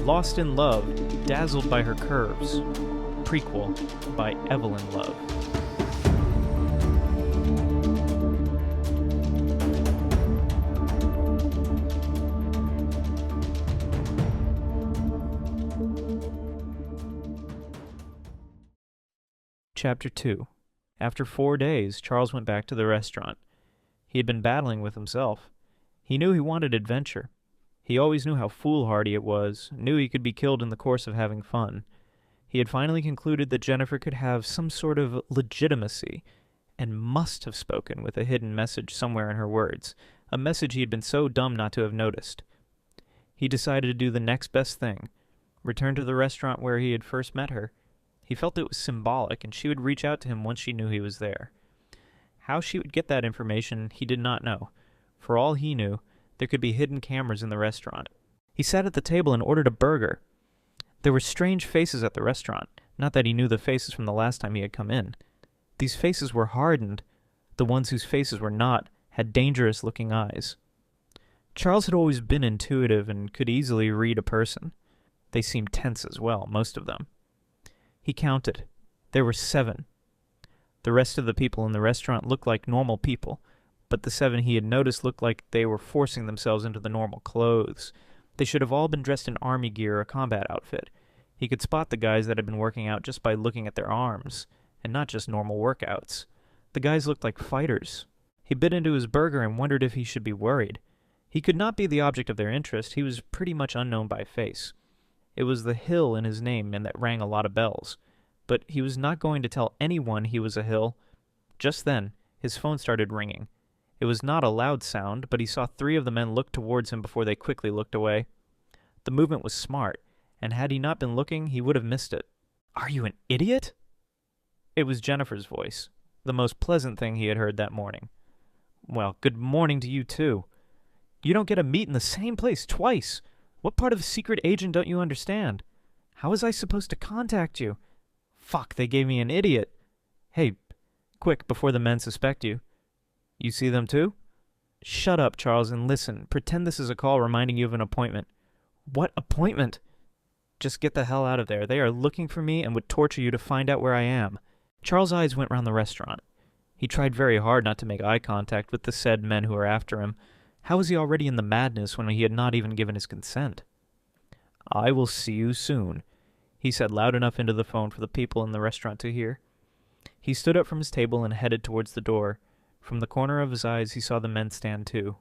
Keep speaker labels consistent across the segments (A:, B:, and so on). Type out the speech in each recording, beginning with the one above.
A: Lost in Love, Dazzled by Her Curves. Prequel by Evelyn Love. Chapter 2. After 4 days, Charles went back to the restaurant. He had been battling with himself. He knew he wanted adventure. He always knew how foolhardy it was, knew he could be killed in the course of having fun. He had finally concluded that Jennifer could have some sort of legitimacy, and must have spoken with a hidden message somewhere in her words, a message he had been so dumb not to have noticed. He decided to do the next best thing, return to the restaurant where he had first met her. He felt it was symbolic, and she would reach out to him once she knew he was there. How she would get that information, he did not know. For all he knew, there could be hidden cameras in the restaurant. He sat at the table and ordered a burger. There were strange faces at the restaurant, not that he knew the faces from the last time he had come in. These faces were hardened. The ones whose faces were not had dangerous-looking eyes. Charles had always been intuitive and could easily read a person. They seemed tense as well, most of them. He counted. There were 7. The rest of the people in the restaurant looked like normal people, but the 7 he had noticed looked like they were forcing themselves into the normal clothes. They should have all been dressed in army gear or a combat outfit. He could spot the guys that had been working out just by looking at their arms, and not just normal workouts. The guys looked like fighters. He bit into his burger and wondered if he should be worried. He could not be the object of their interest. He was pretty much unknown by face. It was the Hill in his name, and that rang a lot of bells. But he was not going to tell anyone he was a Hill. Just then, his phone started ringing. It was not a loud sound, but he saw 3 of the men look towards him before they quickly looked away. The movement was smart, and had he not been looking, he would have missed it. "Are you an idiot?" It was Jennifer's voice, the most pleasant thing he had heard that morning. "Well, good morning to you, too. You don't get to meet in the same place twice. What part of a secret agent don't you understand? How was I supposed to contact you? Fuck, they gave me an idiot. Hey, quick, before the men suspect you. You see them too? Shut up, Charles, and listen. Pretend this is a call reminding you of an appointment." "What appointment?" "Just get the hell out of there. They are looking for me and would torture you to find out where I am." Charles' eyes went round the restaurant. He tried very hard not to make eye contact with the said men who were after him. How was he already in the madness when he had not even given his consent? "I will see you soon," he said loud enough into the phone for the people in the restaurant to hear. He stood up from his table and headed towards the door. From the corner of his eyes he saw the men stand too.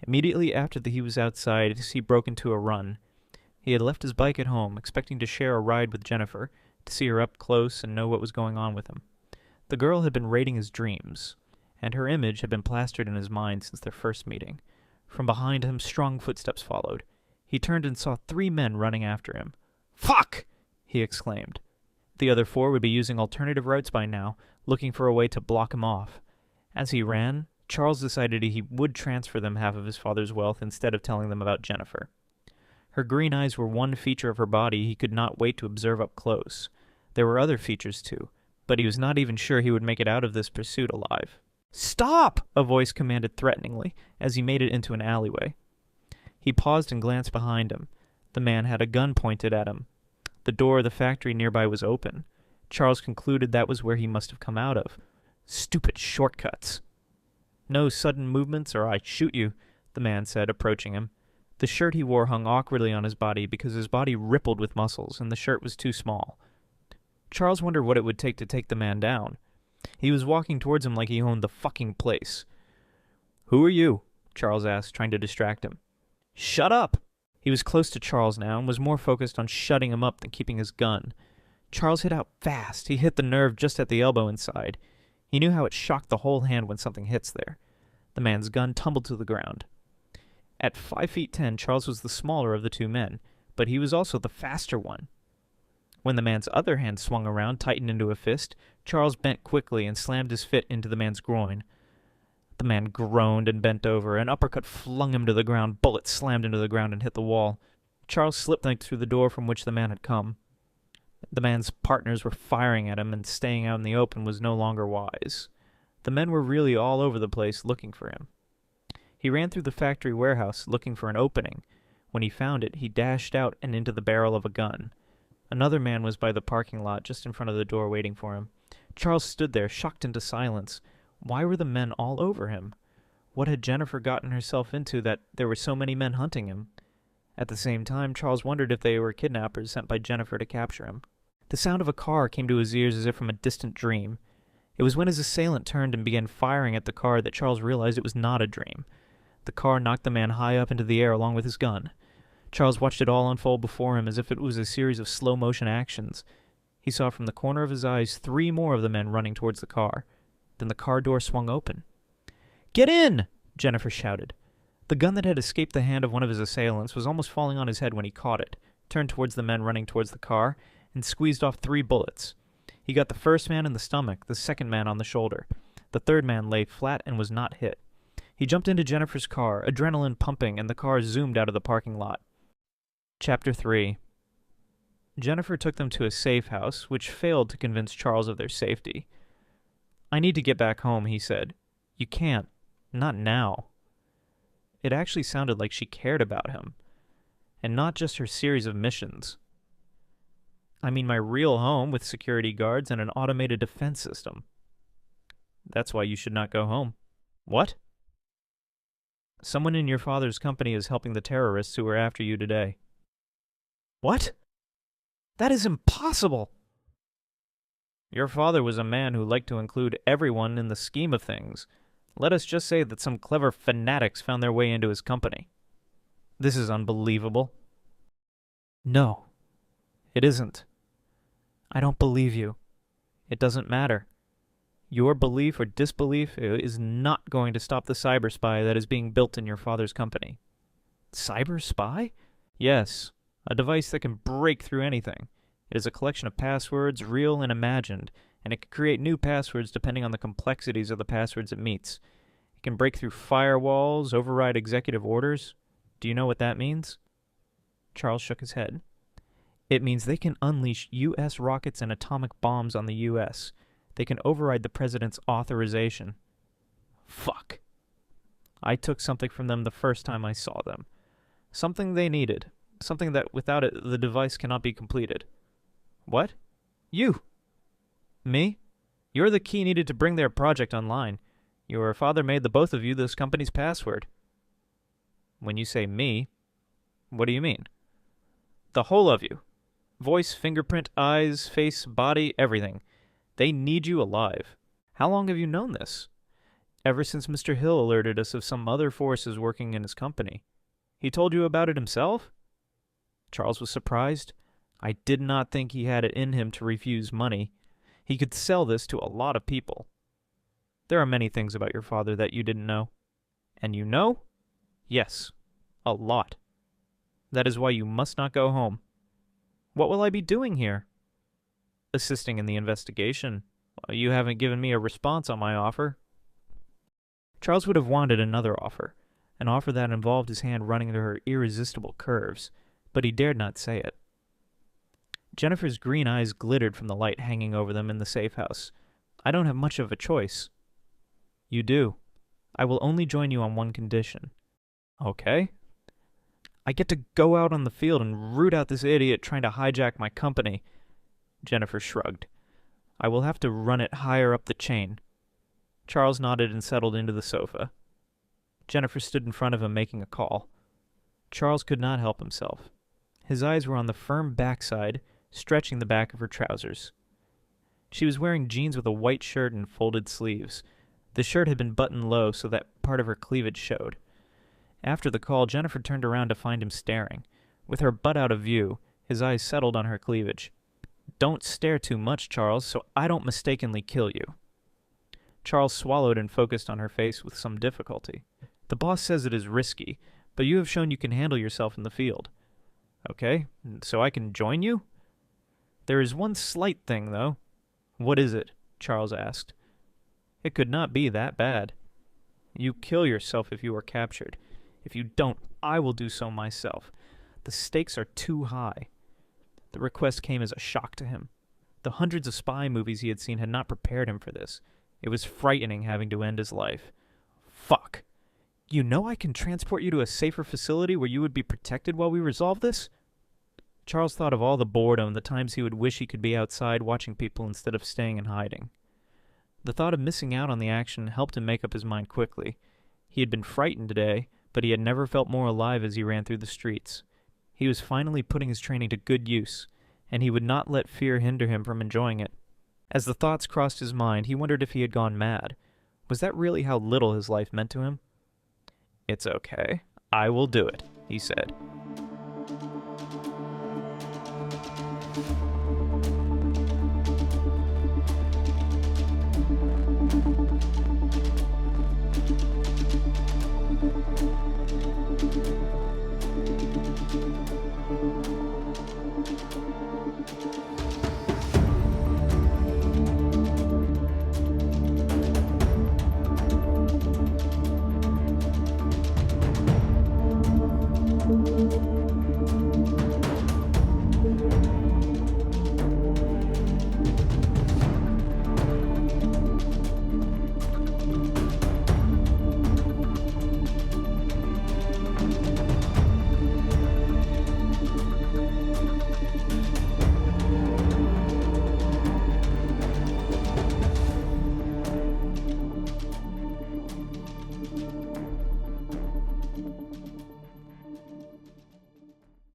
A: Immediately after he was outside, he broke into a run. He had left his bike at home, expecting to share a ride with Jennifer, to see her up close and know what was going on with him. The girl had been raiding his dreams, and her image had been plastered in his mind since their first meeting. From behind him, strong footsteps followed. He turned and saw 3 men running after him. "Fuck!" he exclaimed. The other 4 would be using alternative routes by now, looking for a way to block him off. As he ran, Charles decided he would transfer them half of his father's wealth instead of telling them about Jennifer. Her green eyes were one feature of her body he could not wait to observe up close. There were other features too, but he was not even sure he would make it out of this pursuit alive. "Stop!" a voice commanded threateningly as he made it into an alleyway. He paused and glanced behind him. The man had a gun pointed at him. The door of the factory nearby was open. Charles concluded that was where he must have come out of. Stupid shortcuts. "No sudden movements or I shoot you," the man said, approaching him. The shirt he wore hung awkwardly on his body because his body rippled with muscles and the shirt was too small. Charles wondered what it would take to take the man down. He was walking towards him like he owned the fucking place. "Who are you?" Charles asked, trying to distract him. "Shut up!" He was close to Charles now and was more focused on shutting him up than keeping his gun. Charles hit out fast. He hit the nerve just at the elbow inside. He knew how it shocked the whole hand when something hits there. The man's gun tumbled to the ground. At 5'10", Charles was the smaller of the 2 men, but he was also the faster one. When the man's other hand swung around, tightened into a fist, Charles bent quickly and slammed his fist into the man's groin. The man groaned and bent over. An uppercut flung him to the ground. Bullets slammed into the ground and hit the wall. Charles slipped through the door from which the man had come. The man's partners were firing at him, and staying out in the open was no longer wise. The men were really all over the place looking for him. He ran through the factory warehouse looking for an opening. When he found it, he dashed out and into the barrel of a gun. Another man was by the parking lot just in front of the door waiting for him. Charles stood there, shocked into silence. Why were the men all over him? What had Jennifer gotten herself into that there were so many men hunting him? At the same time, Charles wondered if they were kidnappers sent by Jennifer to capture him. The sound of a car came to his ears as if from a distant dream. It was when his assailant turned and began firing at the car that Charles realized it was not a dream. The car knocked the man high up into the air along with his gun. Charles watched it all unfold before him as if it was a series of slow-motion actions. He saw from the corner of his eyes 3 more of the men running towards the car. Then the car door swung open. "Get in!" Jennifer shouted. The gun that had escaped the hand of one of his assailants was almost falling on his head when he caught it, turned towards the men running towards the car, and squeezed off 3 bullets. He got the first man in the stomach, the second man on the shoulder. The third man lay flat and was not hit. He jumped into Jennifer's car, adrenaline pumping, and the car zoomed out of the parking lot. Chapter 3. Jennifer took them to a safe house, which failed to convince Charles of their safety. "I need to get back home," he said. "You can't. Not now." It actually sounded like she cared about him, and not just her series of missions. "I mean my real home with security guards and an automated defense system." "That's why you should not go home." "What?" "Someone in your father's company is helping the terrorists who are after you today." "What? That is impossible!" "Your father was a man who liked to include everyone in the scheme of things. Let us just say that some clever fanatics found their way into his company." "This is unbelievable." "No, it isn't. I don't believe you. It doesn't matter. Your belief or disbelief is not going to stop the cyber spy that is being built in your father's company." "Cyber spy?" "Yes, a device that can break through anything. It is a collection of passwords, real and imagined, and it can create new passwords depending on the complexities of the passwords it meets. It can break through firewalls, override executive orders. Do you know what that means?" Charles shook his head. "It means they can unleash U.S. rockets and atomic bombs on the U.S. They can override the president's authorization." "Fuck." "I took something from them the first time I saw them. Something they needed. Something that without it the device cannot be completed." "What?" "You." "Me? You're the key needed to bring their project online. Your father made the both of you this company's password." "When you say me, what do you mean?" "The whole of you. Voice, fingerprint, eyes, face, body, everything. They need you alive." "How long have you known this?" "Ever since Mr. Hill alerted us of some other forces working in his company." "He told you about it himself?" Charles was surprised. I did not think he had it in him to refuse money. He could sell this to a lot of people. "There are many things about your father that you didn't know." "And you know?" "Yes, a lot. That is why you must not go home." "What will I be doing here?" "Assisting in the investigation. You haven't given me a response on my offer." Charles would have wanted another offer, an offer that involved his hand running through her irresistible curves, but he dared not say it. Jennifer's green eyes glittered from the light hanging over them in the safe house. "I don't have much of a choice." "You do. I will only join you on one condition." "Okay." "I get to go out on the field and root out this idiot trying to hijack my company." Jennifer shrugged. "I will have to run it higher up the chain." Charles nodded and settled into the sofa. Jennifer stood in front of him making a call. Charles could not help himself. His eyes were on the firm backside, stretching the back of her trousers. She was wearing jeans with a white shirt and folded sleeves. The shirt had been buttoned low so that part of her cleavage showed. After the call, Jennifer turned around to find him staring. With her butt out of view, his eyes settled on her cleavage. "Don't stare too much, Charles, so I don't mistakenly kill you." Charles swallowed and focused on her face with some difficulty. "The boss says it is risky, but you have shown you can handle yourself in the field." "Okay, so I can join you?" "There is one slight thing, though." "What is it?" Charles asked. "It could not be that bad. You kill yourself if you are captured. If you don't, I will do so myself. The stakes are too high." The request came as a shock to him. The hundreds of spy movies he had seen had not prepared him for this. It was frightening having to end his life. "Fuck. You know I can transport you to a safer facility where you would be protected while we resolve this? Charles thought of all the boredom, the times he would wish he could be outside watching people instead of staying and hiding. The thought of missing out on the action helped him make up his mind quickly. He had been frightened today, but he had never felt more alive as he ran through the streets. He was finally putting his training to good use, and he would not let fear hinder him from enjoying it. As the thoughts crossed his mind, he wondered if he had gone mad. Was that really how little his life meant to him? "It's okay. I will do it," he said.